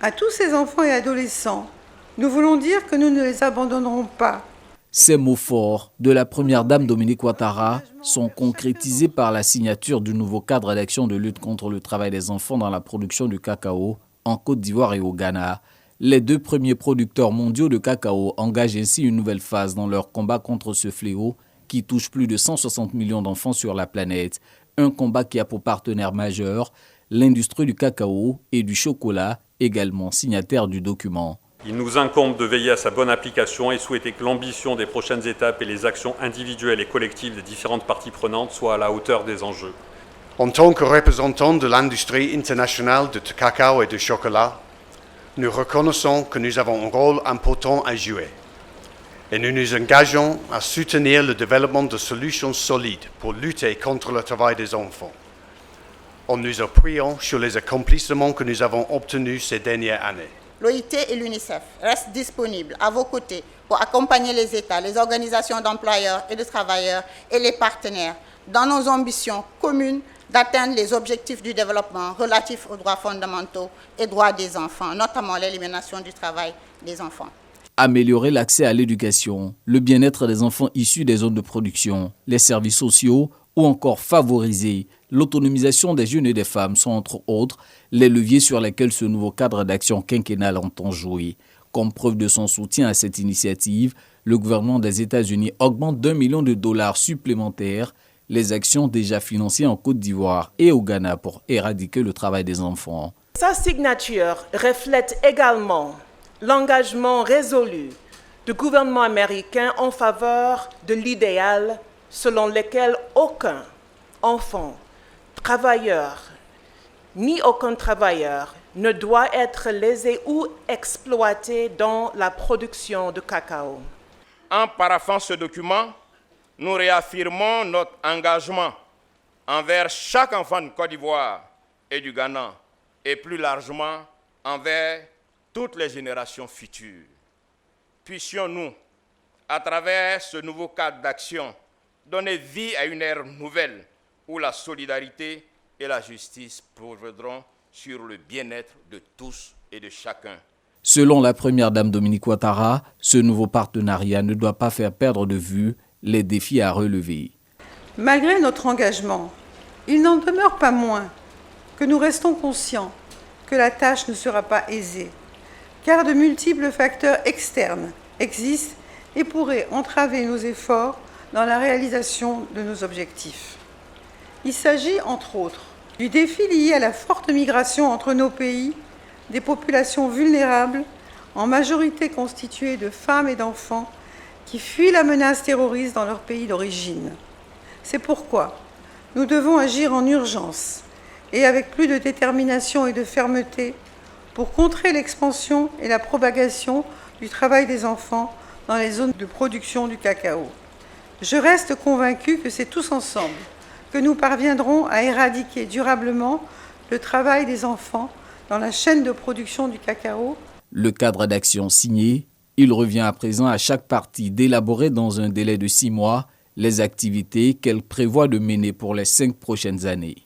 À tous ces enfants et adolescents, nous voulons dire que nous ne les abandonnerons pas. Ces mots forts de la première dame Dominique Ouattara sont concrétisés par la signature du nouveau cadre d'action de lutte contre le travail des enfants dans la production du cacao en Côte d'Ivoire et au Ghana. Les deux premiers producteurs mondiaux de cacao engagent ainsi une nouvelle phase dans leur combat contre ce fléau qui touche plus de 160 millions d'enfants sur la planète. Un combat qui a pour partenaire majeur l'industrie du cacao et du chocolat, également signataire du document. Il nous incombe de veiller à sa bonne application et souhaiter que l'ambition des prochaines étapes et les actions individuelles et collectives des différentes parties prenantes soient à la hauteur des enjeux. En tant que représentants de l'industrie internationale de cacao et de chocolat, nous reconnaissons que nous avons un rôle important à jouer et nous nous engageons à soutenir le développement de solutions solides pour lutter contre le travail des enfants, en nous appuyant sur les accomplissements que nous avons obtenus ces dernières années. L'OIT et l'UNICEF restent disponibles à vos côtés pour accompagner les États, les organisations d'employeurs et de travailleurs et les partenaires dans nos ambitions communes d'atteindre les objectifs du développement relatifs aux droits fondamentaux et droits des enfants, notamment l'élimination du travail des enfants. Améliorer l'accès à l'éducation, le bien-être des enfants issus des zones de production, les services sociaux ou encore favoriser l'autonomisation des jeunes et des femmes sont entre autres les leviers sur lesquels ce nouveau cadre d'action quinquennal entend jouer. Comme preuve de son soutien à cette initiative, le gouvernement des États-Unis augmente d'$1 million supplémentaires les actions déjà financées en Côte d'Ivoire et au Ghana pour éradiquer le travail des enfants. Sa signature reflète également l'engagement résolu du gouvernement américain en faveur de l'idéal selon lequel aucun enfant, travailleur, ni aucun travailleur ne doit être lésé ou exploité dans la production de cacao. En paraphant ce document, nous réaffirmons notre engagement envers chaque enfant de Côte d'Ivoire et du Ghana et plus largement envers toutes les générations futures. Puissions-nous, à travers ce nouveau cadre d'action, donner vie à une ère nouvelle où la solidarité et la justice prévaudront sur le bien-être de tous et de chacun. Selon la première dame Dominique Ouattara, ce nouveau partenariat ne doit pas faire perdre de vue les défis à relever. Malgré notre engagement, il n'en demeure pas moins que nous restons conscients que la tâche ne sera pas aisée, car de multiples facteurs externes existent et pourraient entraver nos efforts dans la réalisation de nos objectifs. Il s'agit, entre autres, du défi lié à la forte migration entre nos pays, des populations vulnérables, en majorité constituées de femmes et d'enfants, qui fuient la menace terroriste dans leur pays d'origine. C'est pourquoi nous devons agir en urgence et avec plus de détermination et de fermeté pour contrer l'expansion et la propagation du travail des enfants dans les zones de production du cacao. Je reste convaincue que c'est tous ensemble que nous parviendrons à éradiquer durablement le travail des enfants dans la chaîne de production du cacao. Le cadre d'action signé, il revient à présent à chaque partie d'élaborer dans un délai de 6 mois les activités qu'elle prévoit de mener pour les 5 prochaines années.